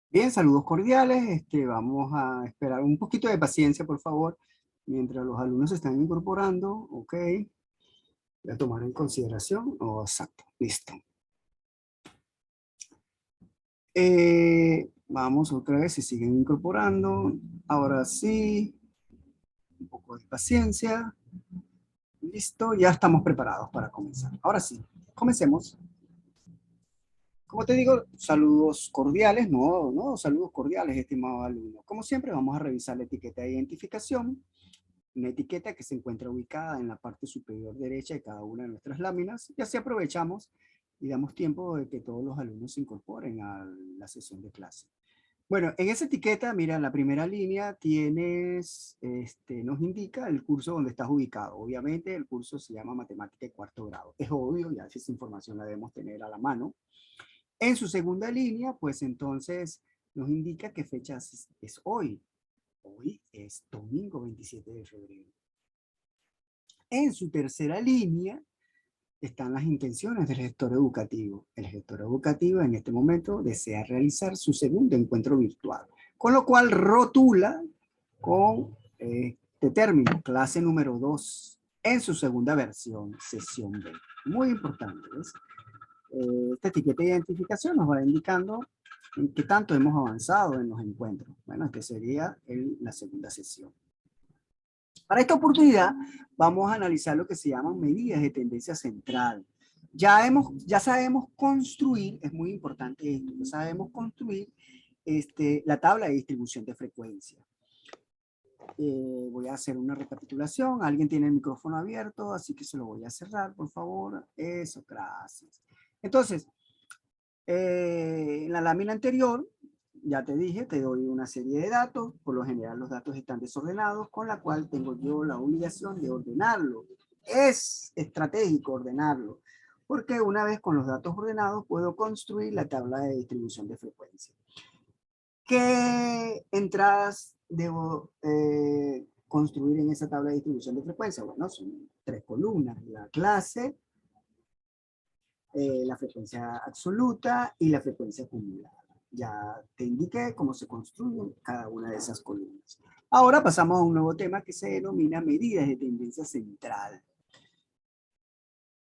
Bien, saludos cordiales. Vamos a esperar un poquito de paciencia, por favor, mientras los alumnos se están incorporando. Ok, voy a tomar en consideración. Oh, exacto, listo. Vamos otra vez, se siguen incorporando. Ahora sí, un poco de paciencia. Listo, ya estamos preparados para comenzar. Ahora sí, comencemos. Como te digo, saludos cordiales, no, saludos cordiales, estimado alumno. Como siempre, vamos a revisar la etiqueta de identificación, una etiqueta que se encuentra ubicada en la parte superior derecha de cada una de nuestras láminas, y así aprovechamos y damos tiempo de que todos los alumnos se incorporen a la sesión de clase. Bueno, en esa etiqueta, mira, en la primera línea tienes, nos indica el curso donde estás ubicado. Obviamente el curso se llama Matemática de cuarto grado. Es obvio, ya esa información la debemos tener a la mano. En su segunda línea, pues entonces nos indica qué fecha es hoy. Hoy es domingo 27 de febrero. En su tercera línea están las intenciones del gestor educativo. El gestor educativo en este momento desea realizar su segundo encuentro virtual, con lo cual rotula con este término, clase número 2, en su segunda versión, sesión B. Muy importante, ¿ves? Esta etiqueta de identificación nos va indicando en qué tanto hemos avanzado en los encuentros. Bueno, este sería la segunda sesión. Para esta oportunidad vamos a analizar lo que se llaman medidas de tendencia central. Ya sabemos construir, es muy importante esto, ya sabemos construir la tabla de distribución de frecuencia. Voy a hacer una recapitulación. Alguien tiene el micrófono abierto, así que se lo voy a cerrar, por favor. Eso, gracias. Entonces, en la lámina anterior, ya te dije, te doy una serie de datos. Por lo general los datos están desordenados, con la cual tengo yo la obligación de ordenarlo. Es estratégico ordenarlo, porque una vez con los datos ordenados puedo construir la tabla de distribución de frecuencia. ¿Qué entradas debo construir en esa tabla de distribución de frecuencia? Bueno, son 3 columnas: la clase, la frecuencia absoluta y la frecuencia acumulada. Ya te indiqué cómo se construyen cada una de esas columnas. Ahora pasamos a un nuevo tema que se denomina medidas de tendencia central.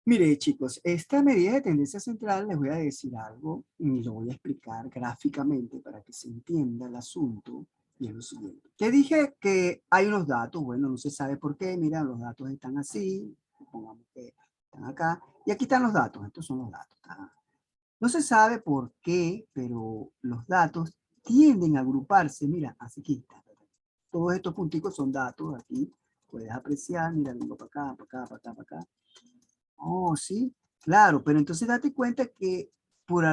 Mire, chicos, esta medida de tendencia central les voy a decir algo y lo voy a explicar gráficamente para que se entienda el asunto. Y es lo siguiente. Te dije que hay unos datos, bueno, no se sabe por qué, mira, los datos están así, supongamos que están acá, y aquí están los datos, estos son los datos. No se sabe por qué, pero los datos tienden a agruparse, mira, así aquí está. Todos estos punticos son datos, aquí puedes apreciar, mira, vengo para acá, para acá, para acá, para acá. Oh, sí, claro, pero entonces date cuenta que por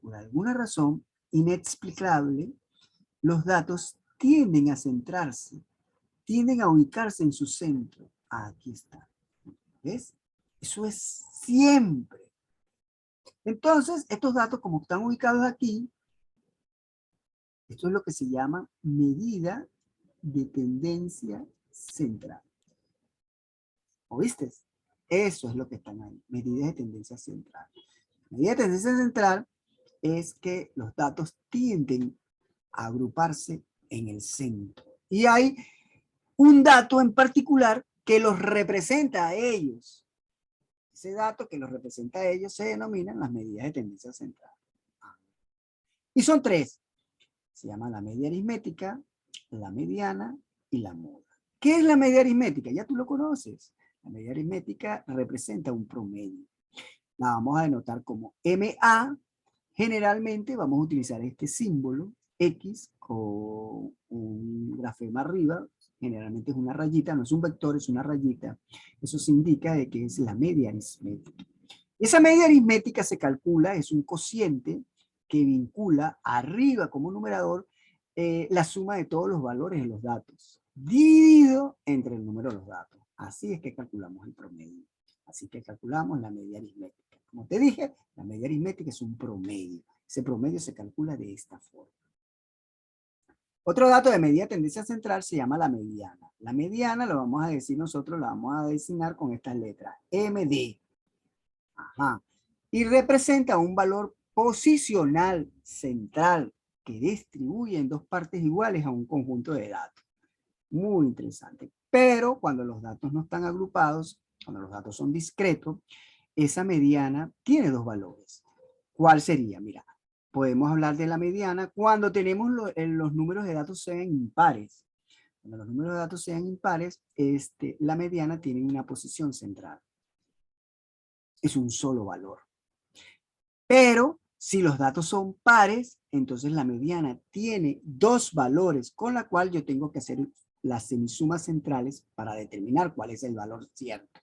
por alguna razón inexplicable, los datos tienden a centrarse, tienden a ubicarse en su centro. Aquí está. ¿Ves? Eso es siempre. Entonces, estos datos, como están ubicados aquí, esto es lo que se llama medida de tendencia central. ¿Oíste? Eso es lo que están ahí, medidas de tendencia central. Medida de tendencia central es que los datos tienden a agruparse en el centro. Y hay un dato en particular que los representa a ellos. Ese dato que los representa a ellos se denominan las medidas de tendencia central. Y son 3. Se llama la media aritmética, la mediana y la moda. ¿Qué es la media aritmética? Ya tú lo conoces. La media aritmética representa un promedio. La vamos a denotar como MA. Generalmente vamos a utilizar este símbolo X con un grafema arriba. Generalmente es una rayita, no es un vector, es una rayita. Eso se indica de que es la media aritmética. Esa media aritmética se calcula, es un cociente que vincula arriba como numerador la suma de todos los valores de los datos, dividido entre el número de los datos. Así es que calculamos el promedio. Así que calculamos la media aritmética. Como te dije, la media aritmética es un promedio. Ese promedio se calcula de esta forma. Otro dato de medida de tendencia central se llama la mediana. La mediana lo vamos a decir nosotros, la vamos a designar con estas letras, MD. Ajá. Y representa un valor posicional central que distribuye en dos partes iguales a un conjunto de datos. Muy interesante. Pero cuando los datos no están agrupados, cuando los datos son discretos, esa mediana tiene dos valores. ¿Cuál sería? Mira, podemos hablar de la mediana cuando tenemos los números de datos sean impares. Cuando los números de datos sean impares, la mediana tiene una posición central. Es un solo valor. Pero si los datos son pares, entonces la mediana tiene dos valores, con la cual yo tengo que hacer las semisumas centrales para determinar cuál es el valor cierto.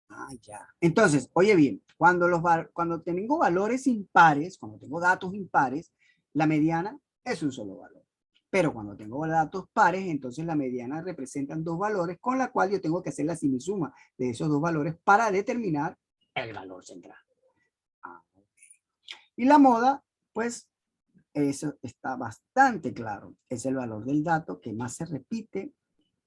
Ah, ya. Entonces, oye bien, cuando tengo valores impares, cuando tengo datos impares, la mediana es un solo valor. Pero cuando tengo datos pares, entonces la mediana representan dos valores, con la cual yo tengo que hacer la semisuma de esos dos valores para determinar el valor central. Ah, y la moda, pues eso está bastante claro. Es el valor del dato que más se repite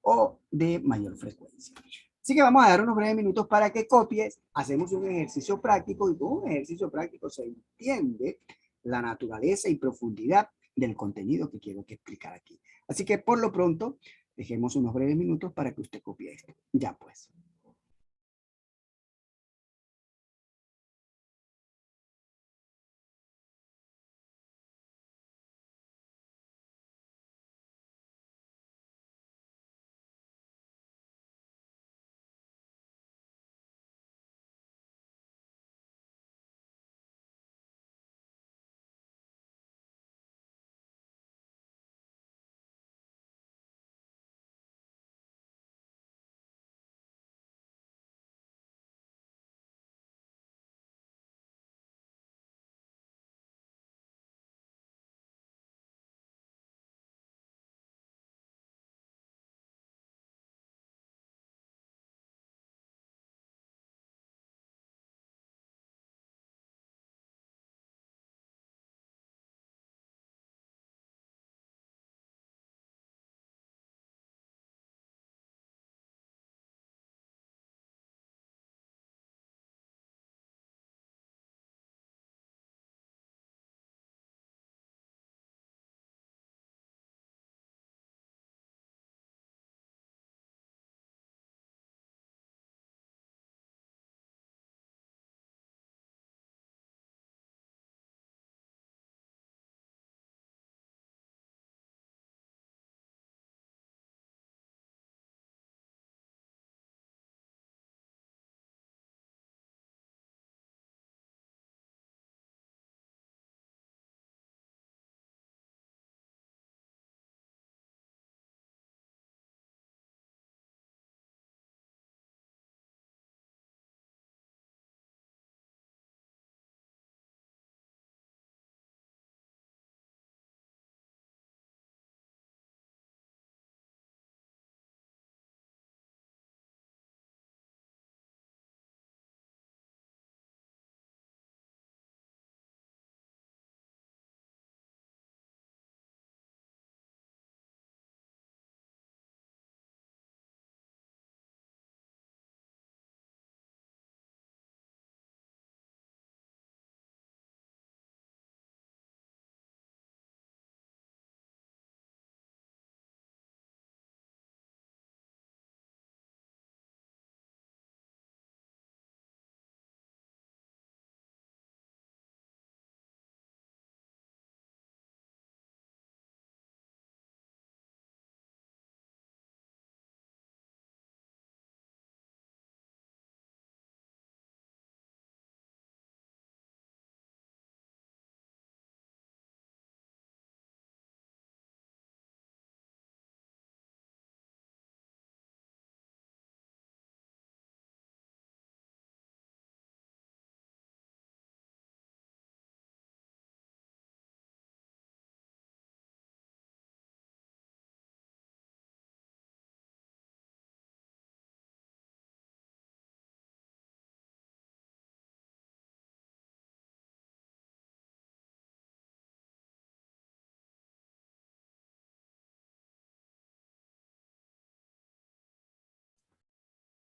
o de mayor frecuencia. Así que vamos a dar unos breves minutos para que copies. Hacemos un ejercicio práctico y con un ejercicio práctico se entiende la naturaleza y profundidad del contenido que quiero que explicar aquí. Así que por lo pronto, dejemos unos breves minutos para que usted copie esto. Ya pues.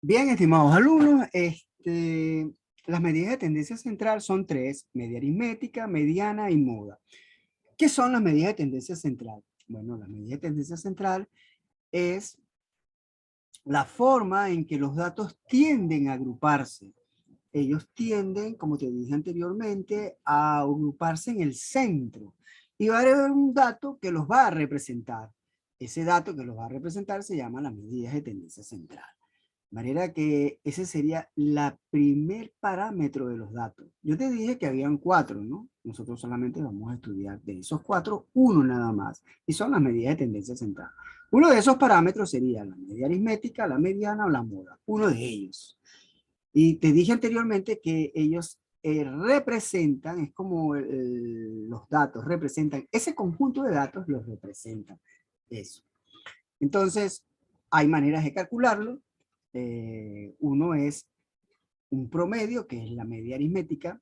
Bien, estimados alumnos, Las medidas de tendencia central son tres: media aritmética, mediana y moda. ¿Qué son las medidas de tendencia central? Bueno, la medida de tendencia central es la forma en que los datos tienden a agruparse. Ellos tienden, como te dije anteriormente, a agruparse en el centro. Y va a haber un dato que los va a representar. Ese dato que los va a representar se llama las medidas de tendencia central. De manera que ese sería la primer parámetro de los datos. Yo te dije que habían cuatro, ¿no? Nosotros solamente vamos a estudiar de esos cuatro, uno nada más. Y son las medidas de tendencia central. Uno de esos parámetros sería la media aritmética, la mediana o la moda. Uno de ellos. Y te dije anteriormente que ellos representan, es como los datos representan, ese conjunto de datos los representan. Eso. Entonces, hay maneras de calcularlo. Uno es un promedio, que es la media aritmética.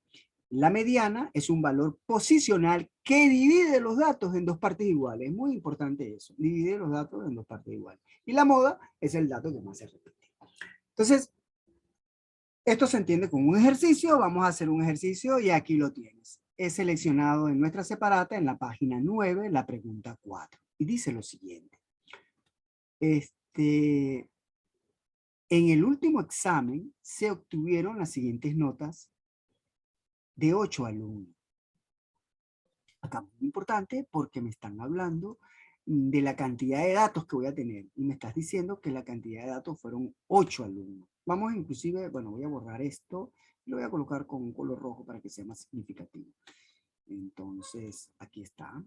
La mediana es un valor posicional que divide los datos en dos partes iguales. Es muy importante eso, divide los datos en dos partes iguales. Y la moda es el dato que más se repite. Entonces, esto se entiende como un ejercicio. Vamos a hacer un ejercicio y aquí lo tienes. He seleccionado en nuestra separata, en la página 9, la pregunta 4. Y dice lo siguiente. En el último examen se obtuvieron las siguientes notas de 8 alumnos. Acá muy importante porque me están hablando de la cantidad de datos que voy a tener. Y me estás diciendo que la cantidad de datos fueron 8 alumnos. Vamos inclusive, bueno, voy a borrar esto. Lo voy a colocar con un color rojo para que sea más significativo. Entonces, aquí está.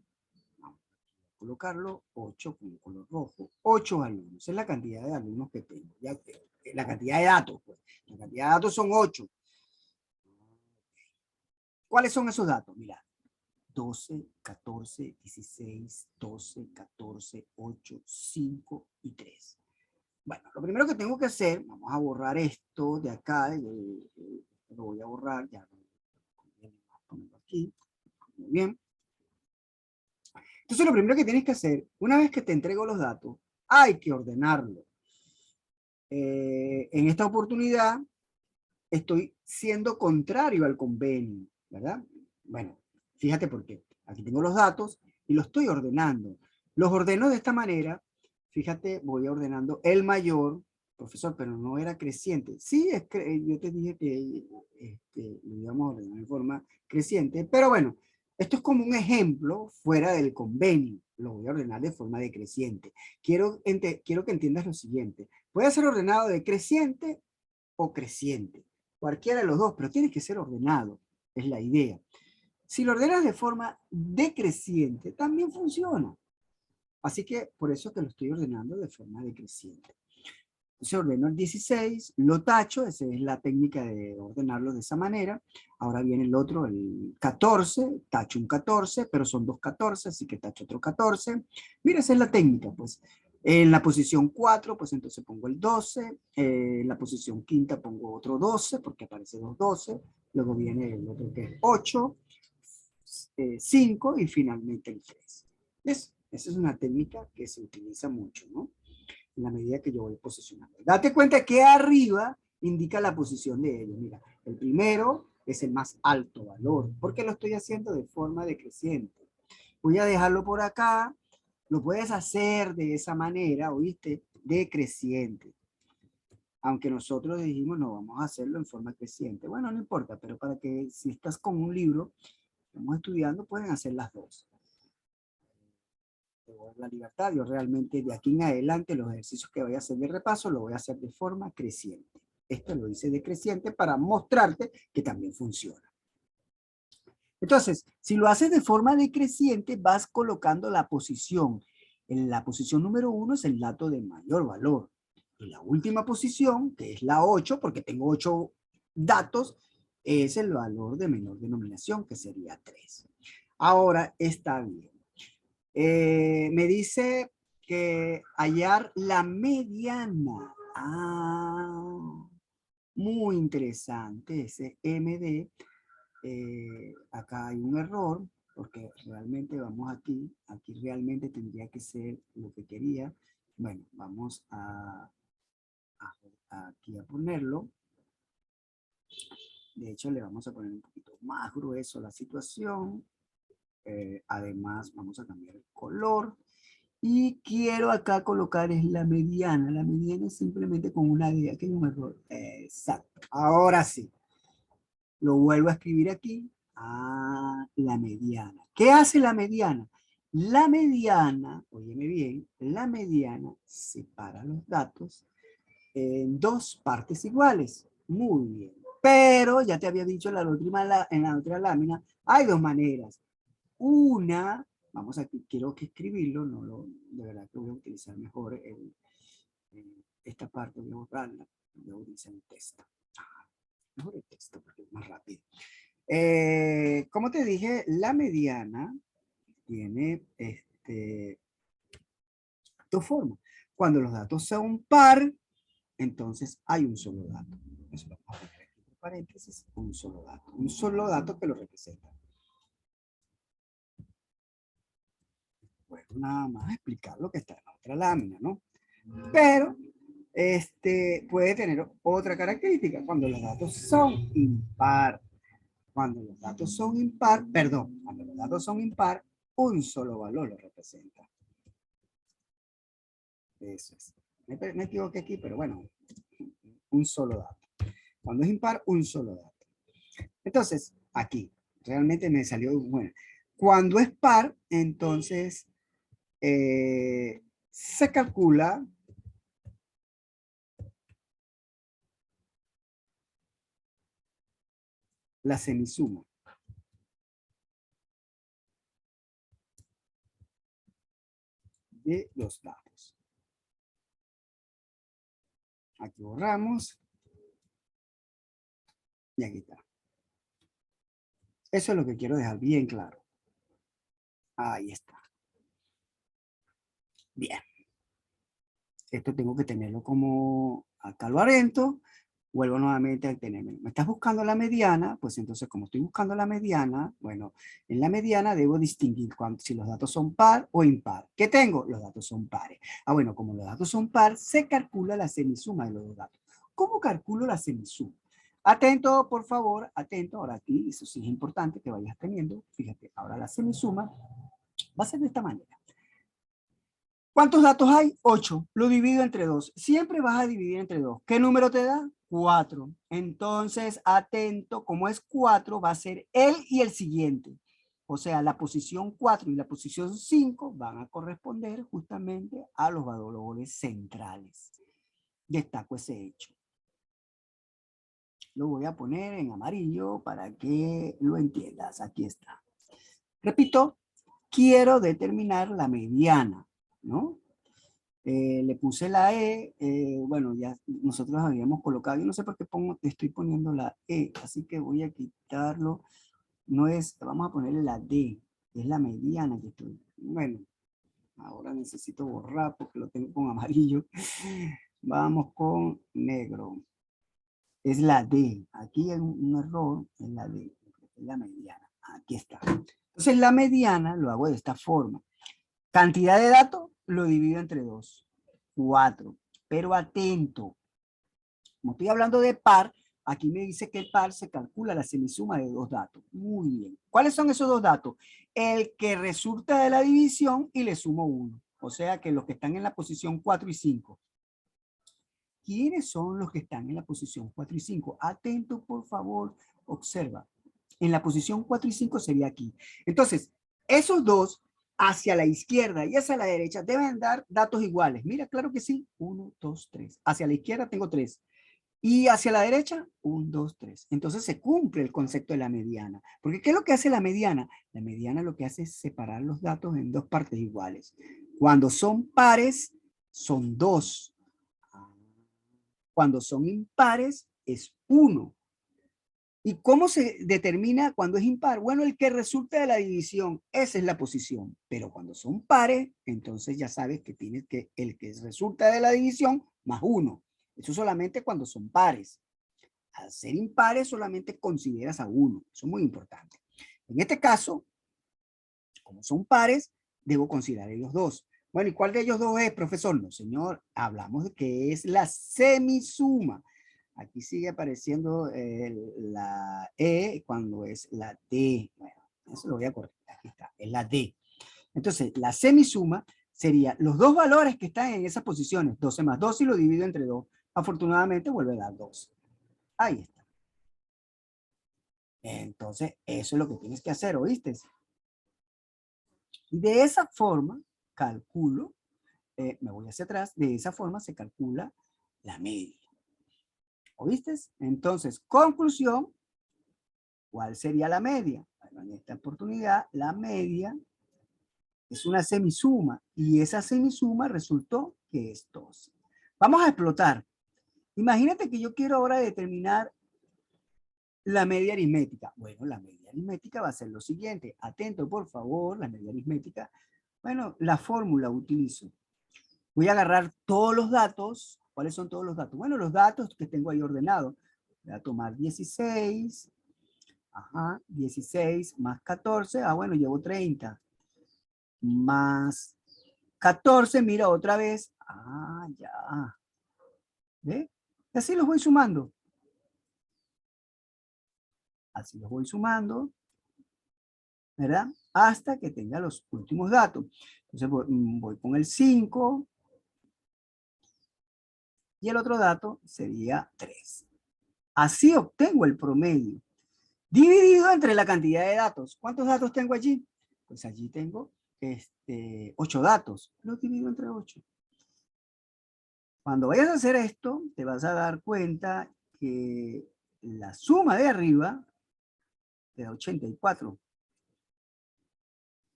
Vamos a colocarlo 8 con color rojo. 8 alumnos. Es la cantidad de alumnos que tengo. Ya, la cantidad de datos, pues. La cantidad de datos son 8. ¿Cuáles son esos datos? Mira, 12, 14, 16, 12, 14, 8, 5 y 3. Bueno, lo primero que tengo que hacer, vamos a borrar esto de acá, lo voy a borrar, ya lo pongo aquí, muy bien. Entonces lo primero que tienes que hacer, una vez que te entrego los datos, hay que ordenarlo. En esta oportunidad estoy siendo contrario al convenio, ¿verdad? Bueno, fíjate por qué. Aquí tengo los datos y los estoy ordenando. Los ordeno de esta manera. Fíjate, voy ordenando el mayor, profesor, pero no era creciente. Sí, yo te dije que lo íbamos a ordenar de forma creciente, pero bueno, esto es como un ejemplo fuera del convenio. Lo voy a ordenar de forma decreciente. Quiero que entiendas lo siguiente. Puede ser ordenado decreciente o creciente. Cualquiera de los dos, pero tiene que ser ordenado. Es la idea. Si lo ordenas de forma decreciente, también funciona. Así que por eso que lo estoy ordenando de forma decreciente. Entonces ordeno el 16, lo tacho, esa es la técnica de ordenarlo de esa manera. Ahora viene el otro, el 14, tacho un 14, pero son dos 14, así que tacho otro 14. Mira, esa es la técnica, pues. En la posición 4, pues entonces pongo el 12. En la posición quinta pongo otro 12, porque aparece dos 12. Luego viene el otro que es 8, 5 y finalmente el 3. ¿Ves? Esa es una técnica que se utiliza mucho, ¿no? En la medida que yo voy posicionando. Date cuenta que arriba indica la posición de ellos. Mira, el primero es el más alto valor, porque lo estoy haciendo de forma decreciente. Voy a dejarlo por acá. Lo puedes hacer de esa manera, ¿oíste? Decreciente. Aunque nosotros dijimos, no, vamos a hacerlo en forma creciente. Bueno, no importa, pero para que si estás con un libro, estamos estudiando, pueden hacer las dos. La libertad, yo realmente de aquí en adelante los ejercicios que voy a hacer de repaso lo voy a hacer de forma creciente. Esto lo hice decreciente para mostrarte que también funciona. Entonces, si lo haces de forma decreciente, vas colocando la posición. En la posición número 1 es el dato de mayor valor. Y la última posición, que es la 8, porque tengo 8 datos, es el valor de menor denominación, que sería 3. Ahora está bien. Me dice que hallar la mediana. Ah, muy interesante ese MD. Acá hay un error porque realmente vamos aquí. Aquí realmente tendría que ser lo que quería. Bueno, vamos aquí a ponerlo. De hecho, le vamos a poner un poquito más grueso la situación. Además, vamos a cambiar el color. Y quiero acá colocar es la mediana. La mediana es simplemente con una D. Aquí hay un error. Exacto. Ahora sí. Lo vuelvo a escribir aquí. Ah, la mediana. ¿Qué hace la mediana? La mediana, óyeme bien, la mediana separa los datos en dos partes iguales. Muy bien. Pero ya te había dicho en en la otra lámina, hay dos maneras. Una, vamos aquí, quiero que escribirlo, de verdad que voy a utilizar mejor esta parte, voy a borrarla, voy a utilizar el texto. Mejor el texto porque es más rápido. Como te dije, la mediana tiene dos formas. Cuando los datos son par, entonces hay un solo dato. Eso lo vamos a poner aquí entre paréntesis, un solo dato. Un solo dato que lo representa. Bueno, nada más explicar lo que está en la otra lámina, ¿no? Pero puede tener otra característica cuando los datos son impar. Cuando los datos son impar, perdón, cuando los datos son impar, un solo valor lo representa. Eso es. Me equivoqué aquí, pero bueno, un solo dato. Cuando es impar, un solo dato. Entonces, aquí, realmente me salió bueno. Cuando es par, entonces se calcula la semisuma. De los datos. Aquí borramos. Y aquí está. Eso es lo que quiero dejar bien claro. Ahí está. Bien. Esto tengo que tenerlo como acá lo arento. Vuelvo nuevamente a tenerme. ¿Me estás buscando la mediana? Pues entonces, como estoy buscando la mediana, bueno, en la mediana debo distinguir si los datos son par o impar. ¿Qué tengo? Los datos son pares. Ah, bueno, como los datos son par, se calcula la semisuma de los dos datos. ¿Cómo calculo la semisuma? Atento, por favor, atento. Ahora aquí, eso sí es importante que vayas teniendo. Fíjate, ahora la semisuma va a ser de esta manera. ¿Cuántos datos hay? 8. Lo divido entre 2. Siempre vas a dividir entre 2. ¿Qué número te da? 4. Entonces, atento, como es 4, va a ser él y el siguiente. O sea, la posición 4 y la posición 5 van a corresponder justamente a los valores centrales. Destaco ese hecho. Lo voy a poner en amarillo para que lo entiendas. Aquí está. Repito, quiero determinar la mediana, ¿no? Le puse la E, bueno, ya nosotros habíamos colocado, yo no sé por qué estoy poniendo la E, así que voy a quitarlo, no es, vamos a ponerle la D, es la mediana que estoy, bueno, ahora necesito borrar porque lo tengo con amarillo, vamos con negro, es la D, aquí hay un error, es la D, es la mediana, aquí está. Entonces la mediana lo hago de esta forma, cantidad de datos lo divido entre 2. 4. Pero atento, como estoy hablando de par, aquí me dice que el par se calcula la semisuma de dos datos. Muy bien. ¿Cuáles son esos dos datos? El que resulta de la división y le sumo 1. O sea que los que están en la posición 4 y 5. ¿Quiénes son los que están en la posición 4 y 5? Atento, por favor, observa. En la posición 4 y 5 sería aquí. Entonces, esos dos hacia la izquierda y hacia la derecha deben dar datos iguales. Mira, claro que sí. 1, 2, 3. Hacia la izquierda tengo 3. Y hacia la derecha, 1, 2, 3. Entonces se cumple el concepto de la mediana. Porque ¿qué es lo que hace la mediana? La mediana lo que hace es separar los datos en dos partes iguales. Cuando son pares, son 2. Cuando son impares, es 1. ¿Y cómo se determina cuando es impar? Bueno, el que resulta de la división, esa es la posición. Pero cuando son pares, entonces ya sabes que tienes que el que resulta de la división más 1. Eso solamente cuando son pares. Al ser impares solamente consideras a 1. Eso es muy importante. En este caso, como son pares, debo considerar ellos dos. Bueno, ¿y cuál de ellos dos es, profesor? No, señor, hablamos de que es la semisuma. Aquí sigue apareciendo la E cuando es la D. Bueno, eso lo voy a corregir. Aquí está, es la D. Entonces, la semisuma sería los dos valores que están en esas posiciones, 12 más 2 y lo divido entre 2. Afortunadamente vuelve a dar 12. Ahí está. Entonces, eso es lo que tienes que hacer, ¿oíste? Y de esa forma, calculo, me voy hacia atrás, de esa forma se calcula la media. ¿Oíste? Entonces, conclusión, ¿cuál sería la media? Bueno, en esta oportunidad, la media es una semisuma y esa semisuma resultó que es 12. Vamos a explotar. Imagínate que yo quiero ahora determinar la media aritmética. Bueno, la media aritmética va a ser lo siguiente. Atento, por favor, la media aritmética. Bueno, la fórmula utilizo. Voy a agarrar todos los datos. ¿Cuáles son todos los datos? Bueno, los datos que tengo ahí ordenados. Voy a tomar 16. Ajá, 16 más 14. Ah, bueno, llevo 30. Más 14, mira otra vez. Ah, ya. ¿Ve? Y así los voy sumando. Así los voy sumando, ¿verdad? Hasta que tenga los últimos datos. Entonces voy con el 5 y el otro dato sería 3. Así obtengo el promedio dividido entre la cantidad de datos. ¿Cuántos datos tengo allí? Pues allí tengo 8 datos. Los divido entre 8. Cuando vayas a hacer esto, te vas a dar cuenta que la suma de arriba te da 84.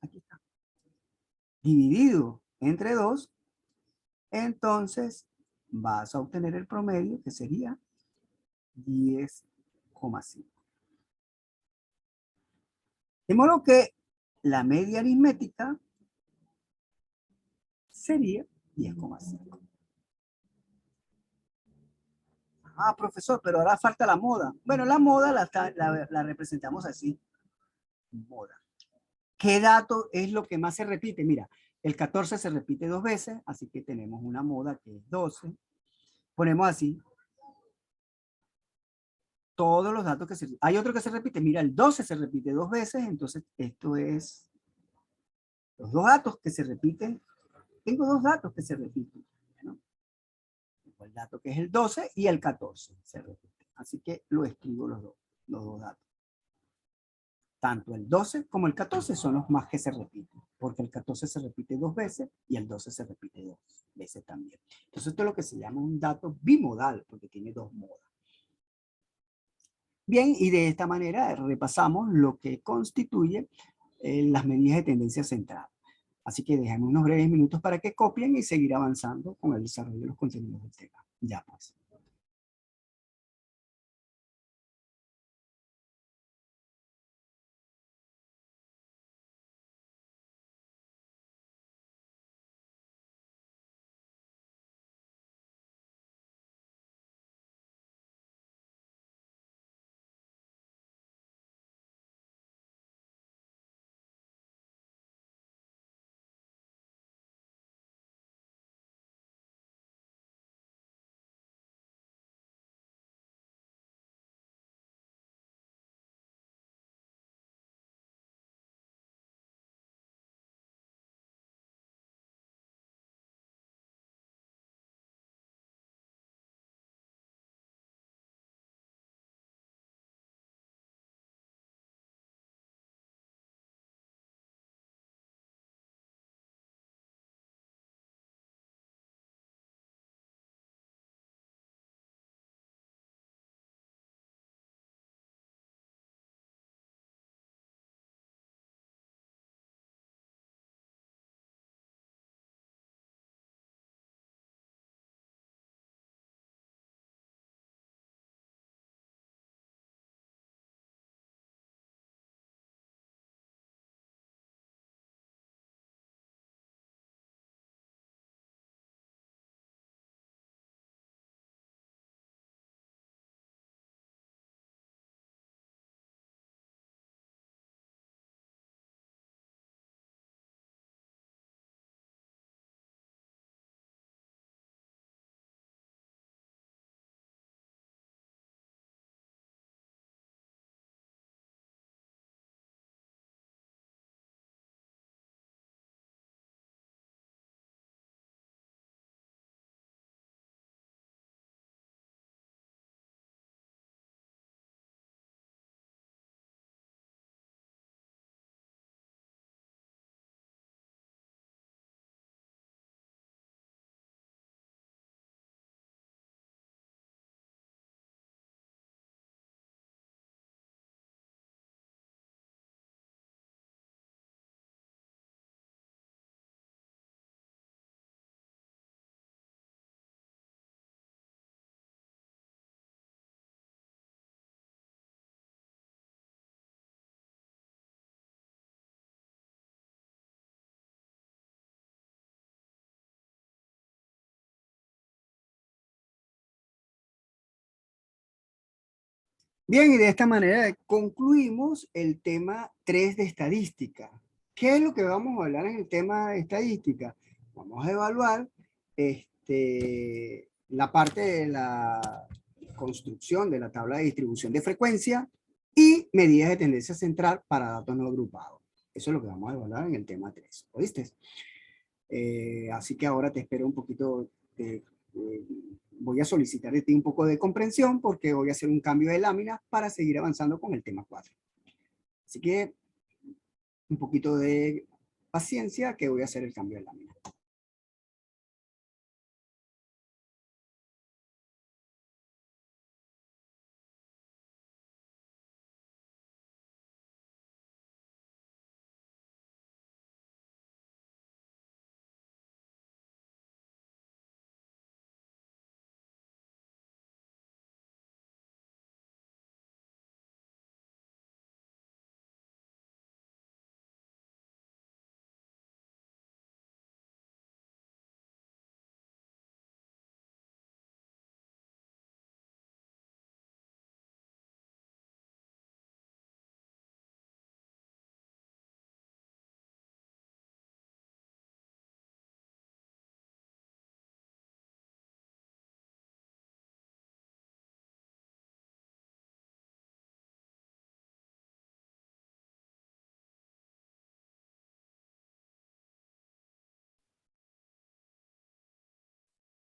Aquí está. Dividido entre 2, entonces vas a obtener el promedio que sería 10,5. De modo que la media aritmética sería 10,5. Ah, profesor, pero ahora falta la moda. Bueno, la moda la representamos así. Moda. ¿Qué dato es lo que más se repite? Mira, el 14 se repite 2 veces, así que tenemos una moda que es 12. Ponemos así todos los datos que se... Hay otro que se repite, mira, el 12 se repite 2 veces, entonces esto es los dos datos que se repiten. Tengo dos datos que se repiten. Bueno, tengo el dato que es el 12 y el 14 se repite. Así que lo escribo los dos datos. Tanto el 12 como el 14 son los más que se repiten, porque el 14 se repite 2 veces y el 12 se repite 2 veces también. Entonces esto es lo que se llama un dato bimodal, porque tiene dos modas. Bien, y de esta manera repasamos lo que constituye las medidas de tendencia central. Así que dejemos unos breves minutos para que copien y seguir avanzando con el desarrollo de los contenidos del tema. Ya pues. Bien, y de esta manera concluimos el tema 3 de estadística. ¿Qué es lo que vamos a hablar en el tema de estadística? Vamos a evaluar la parte de la construcción de la tabla de distribución de frecuencia y medidas de tendencia central para datos no agrupados. Eso es lo que vamos a evaluar en el tema 3. ¿Oíste? Así que ahora te espero un poquito de, voy a solicitar de ti un poco de comprensión porque voy a hacer un cambio de lámina para seguir avanzando con el tema 4. Así que un poquito de paciencia que voy a hacer el cambio de lámina.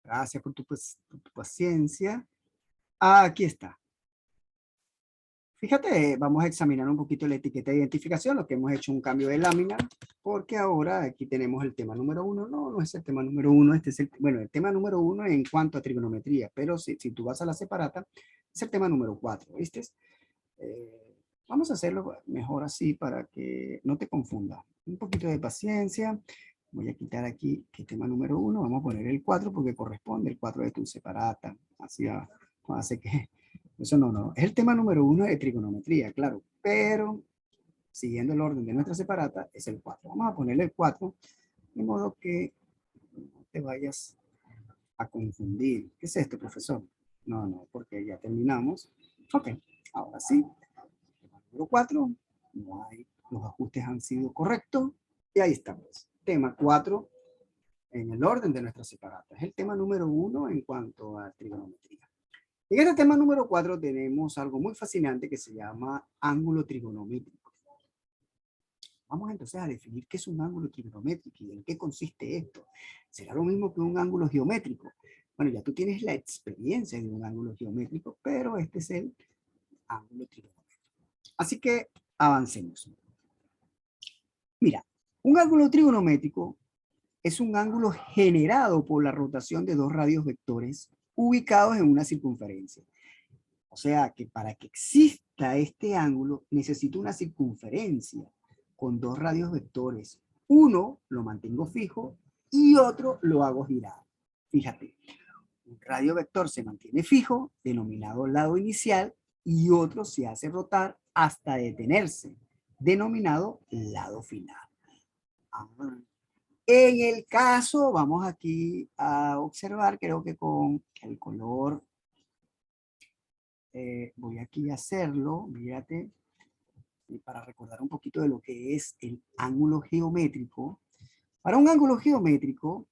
Gracias por tu paciencia. Aquí está. Fíjate, vamos a examinar un poquito la etiqueta de identificación, lo que hemos hecho un cambio de lámina, porque ahora aquí tenemos el tema número 1. No, no es el tema número 1, este es bueno, el tema número 1 en cuanto a trigonometría, pero si tú vas a la separata, es el tema número 4, ¿viste? Vamos a hacerlo mejor así para que no te confunda. Un poquito de paciencia. Voy a quitar aquí el tema número 1. Vamos a poner el 4 porque corresponde. El 4 de tu separata. Así hace que... Eso no. Es el tema número 1 de trigonometría, claro. Pero siguiendo el orden de nuestra separata es el 4. Vamos a ponerle el 4 de modo que no te vayas a confundir. ¿Qué es esto, profesor? No, porque ya terminamos. Ok, ahora sí. Número 4, no hay, los ajustes han sido correctos. Y ahí estamos. Tema 4 en el orden de nuestras separatas. Es el tema número 1 en cuanto a trigonometría. En este tema número 4 tenemos algo muy fascinante que se llama ángulo trigonométrico. Vamos entonces a definir qué es un ángulo trigonométrico y en qué consiste esto. ¿Será lo mismo que un ángulo geométrico? Bueno, ya tú tienes la experiencia de un ángulo geométrico, pero este es el ángulo trigonométrico. Así que avancemos. Mira, un ángulo trigonométrico es un ángulo generado por la rotación de dos radios vectores ubicados en una circunferencia. O sea que para que exista este ángulo necesito una circunferencia con dos radios vectores. Uno lo mantengo fijo y otro lo hago girar. Fíjate, un radio vector se mantiene fijo, denominado lado inicial, y otro se hace rotar hasta detenerse, denominado lado final. En el caso, vamos aquí a observar, creo que con el color, voy aquí a hacerlo, mírate, para recordar un poquito de lo que es el ángulo geométrico. Para un ángulo geométrico,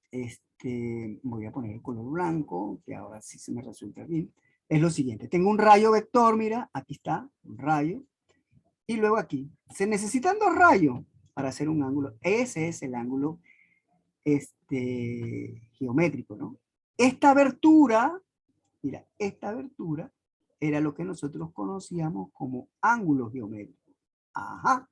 voy a poner el color blanco, que ahora sí se me resulta bien. Es lo siguiente, tengo un rayo vector, mira, aquí está, un rayo, y luego aquí, se necesitan dos rayos para hacer un ángulo. Ese es el ángulo geométrico, ¿no? Esta abertura, mira, esta abertura era lo que nosotros conocíamos como ángulo geométrico. Ajá.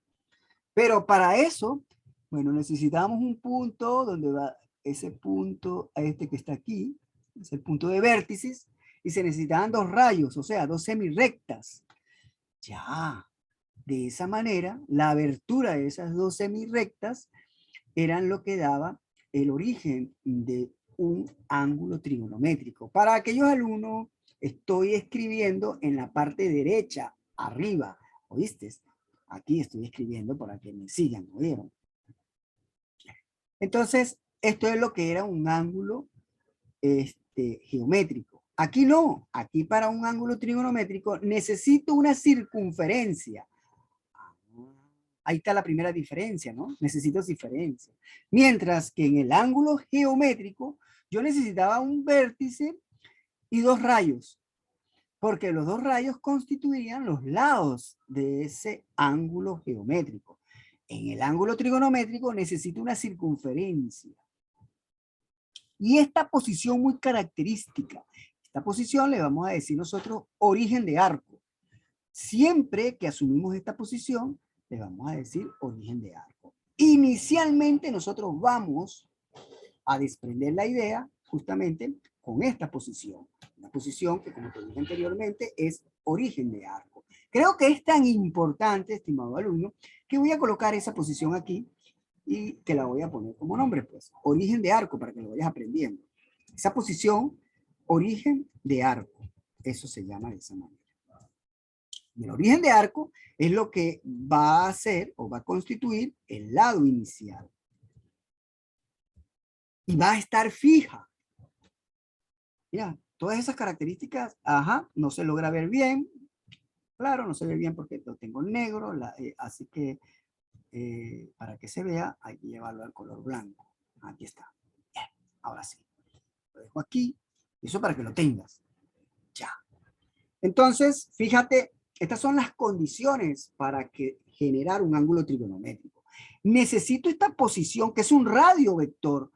Pero para eso, bueno, necesitamos un punto donde va ese punto, a este que está aquí, es el punto de vértices, y se necesitaban dos rayos, o sea, dos semirrectas. Ya, de esa manera, la abertura de esas dos semirrectas eran lo que daba el origen de un ángulo trigonométrico. Para aquellos alumnos, estoy escribiendo en la parte derecha, arriba, ¿oíste? Aquí estoy escribiendo para que me sigan, ¿oyeron? Entonces, esto es lo que era un ángulo geométrico. Aquí no, aquí para un ángulo trigonométrico necesito una circunferencia. Ahí está la primera diferencia, ¿no? Necesito diferencia. Mientras que en el ángulo geométrico yo necesitaba un vértice y dos rayos, porque los dos rayos constituirían los lados de ese ángulo geométrico. En el ángulo trigonométrico necesito una circunferencia. Y esta posición muy característica, esta posición le vamos a decir nosotros origen de arco. Siempre que asumimos esta posición, le vamos a decir origen de arco. Inicialmente nosotros vamos a desprender la idea justamente con esta posición. Una posición que, como te dije anteriormente, es origen de arco. Creo que es tan importante, estimado alumno, que voy a colocar esa posición aquí y te la voy a poner como nombre, pues, origen de arco, para que lo vayas aprendiendo. Esa posición, origen de arco, eso se llama de esa manera. Y el origen de arco es lo que va a hacer o va a constituir el lado inicial. Y va a estar fija. Mira, todas esas características, ajá, no se logra ver bien. Claro, no se ve bien porque lo tengo negro, así que para que se vea hay que llevarlo al color blanco. Aquí está. Bien, ahora sí. Lo dejo aquí. Eso para que lo tengas. Ya. Entonces, fíjate, estas son las condiciones para que generar un ángulo trigonométrico. Necesito esta posición que es un radio vector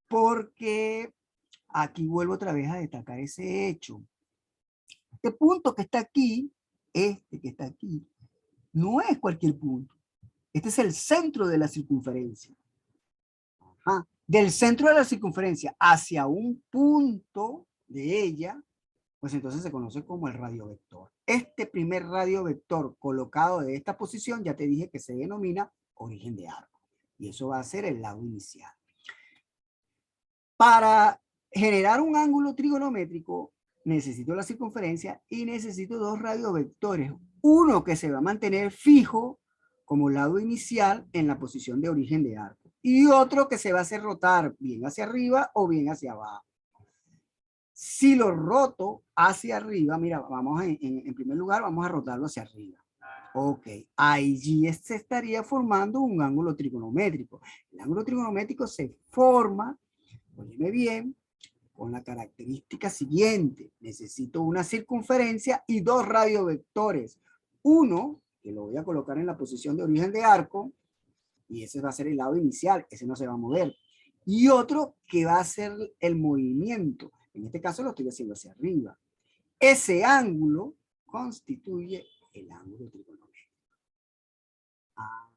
porque aquí vuelvo otra vez a destacar ese hecho. Este punto que está aquí, este que está aquí, no es cualquier punto. Este es el centro de la circunferencia. Ajá. Del centro de la circunferencia hacia un punto de ella, pues entonces se conoce como el radiovector. Este primer radiovector colocado de esta posición, ya te dije que se denomina origen de arco. Y eso va a ser el lado inicial. Para generar un ángulo trigonométrico, necesito la circunferencia y necesito dos radiovectores. Uno que se va a mantener fijo como lado inicial en la posición de origen de arco. Y otro que se va a hacer rotar bien hacia arriba o bien hacia abajo. Si lo roto hacia arriba, mira, vamos en primer lugar, vamos a rotarlo hacia arriba. Ok, allí se estaría formando un ángulo trigonométrico. El ángulo trigonométrico se forma, óyeme bien, con la característica siguiente. Necesito una circunferencia y dos radiovectores. Uno, que lo voy a colocar en la posición de origen de arco, y ese va a ser el lado inicial, ese no se va a mover. Y otro que va a ser el movimiento. En este caso lo estoy haciendo hacia arriba. Ese ángulo constituye el ángulo trigonométrico. Ah,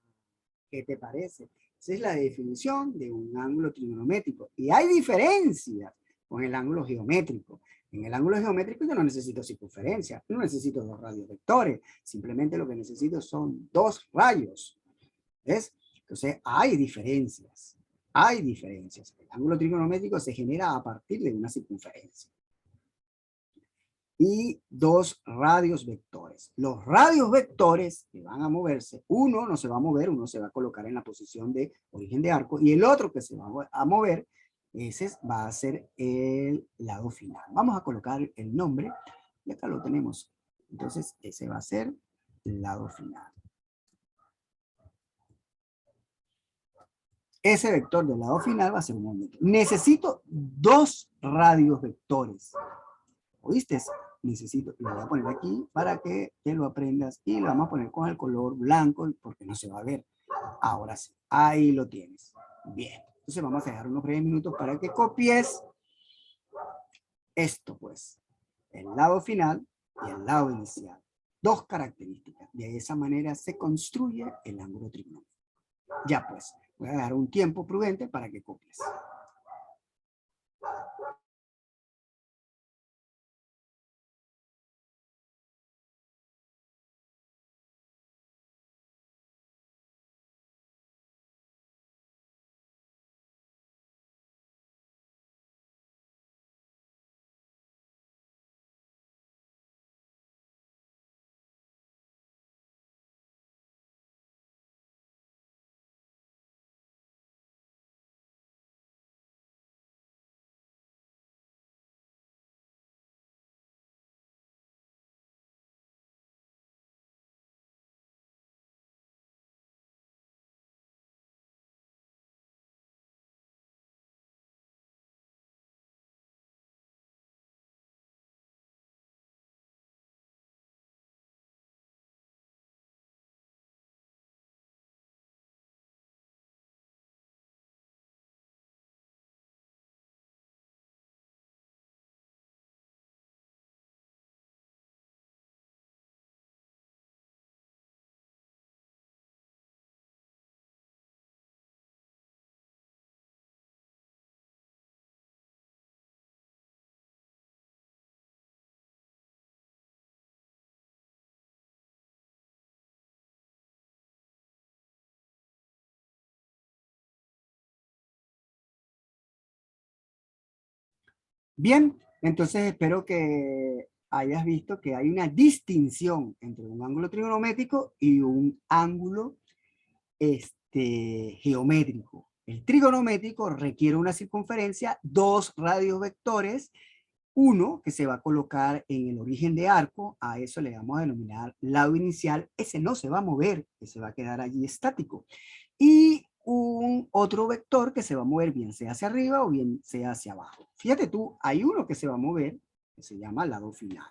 ¿qué te parece? Esa es la definición de un ángulo trigonométrico. Y hay diferencias con el ángulo geométrico. En el ángulo geométrico yo no necesito circunferencia, no necesito dos radiovectores, simplemente lo que necesito son dos rayos. ¿Ves? Entonces hay diferencias, hay diferencias. El ángulo trigonométrico se genera a partir de una circunferencia. Y dos radios vectores. Los radios vectores que van a moverse, uno no se va a mover, uno se va a colocar en la posición de origen de arco y el otro que se va a mover, ese va a ser el lado final. Vamos a colocar el nombre y acá lo tenemos. Entonces ese va a ser el lado final. Ese vector del lado final va a ser un movimiento. Necesito dos radios vectores. ¿Oíste? Necesito, lo voy a poner aquí para que te lo aprendas y lo vamos a poner con el color blanco porque no se va a ver. Ahora sí, ahí lo tienes. Bien, entonces vamos a dejar unos breves minutos para que copies esto, pues. El lado final y el lado inicial. Dos características. De esa manera se construye el ángulo trigonométrico. Ya pues, voy a dar un tiempo prudente para que copies. Bien, entonces espero que hayas visto que hay una distinción entre un ángulo trigonométrico y un ángulo geométrico. El trigonométrico requiere una circunferencia, dos radios vectores, uno que se va a colocar en el origen de arco, a eso le vamos a denominar lado inicial, ese no se va a mover, ese va a quedar allí estático. Y un otro vector que se va a mover bien sea hacia arriba o bien sea hacia abajo. Fíjate tú, hay uno que se va a mover, que se llama lado final.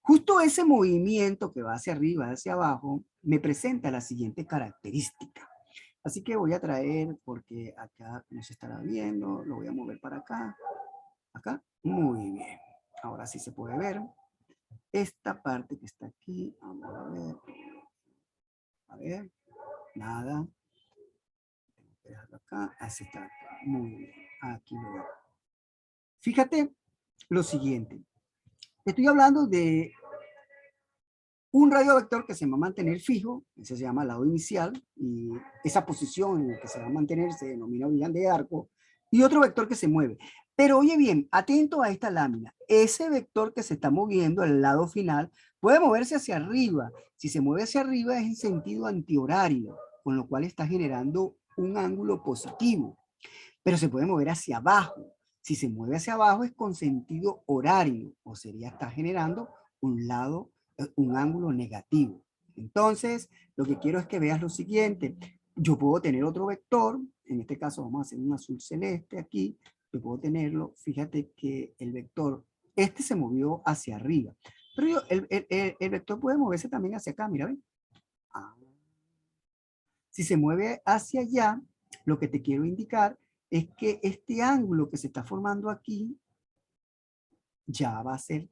Justo ese movimiento que va hacia arriba, hacia abajo, me presenta la siguiente característica. Así que voy a traer, porque acá no se estará viendo, lo voy a mover para acá, acá, muy bien. Ahora sí se puede ver. Esta parte que está aquí, vamos a ver, nada. Tengo que dejarlo acá, así está, muy bien, aquí lo veo. Fíjate lo siguiente, estoy hablando de un radio vector que se va a mantener fijo, ese se llama lado inicial, y esa posición en la que se va a mantener se denomina origen de arco, y otro vector que se mueve. Pero oye bien, atento a esta lámina, ese vector que se está moviendo al lado final puede moverse hacia arriba. Si se mueve hacia arriba es en sentido antihorario, con lo cual está generando un ángulo positivo, pero se puede mover hacia abajo. Si se mueve hacia abajo es con sentido horario, o sería está generando un ángulo negativo. Entonces, lo que quiero es que veas lo siguiente. Yo puedo tener otro vector, en este caso vamos a hacer un azul celeste aquí, yo puedo tenerlo, fíjate que el vector, este se movió hacia arriba, pero el vector puede moverse también hacia acá, mira, ¿ven? Ah. Si se mueve hacia allá, lo que te quiero indicar es que este ángulo que se está formando aquí ya va a ser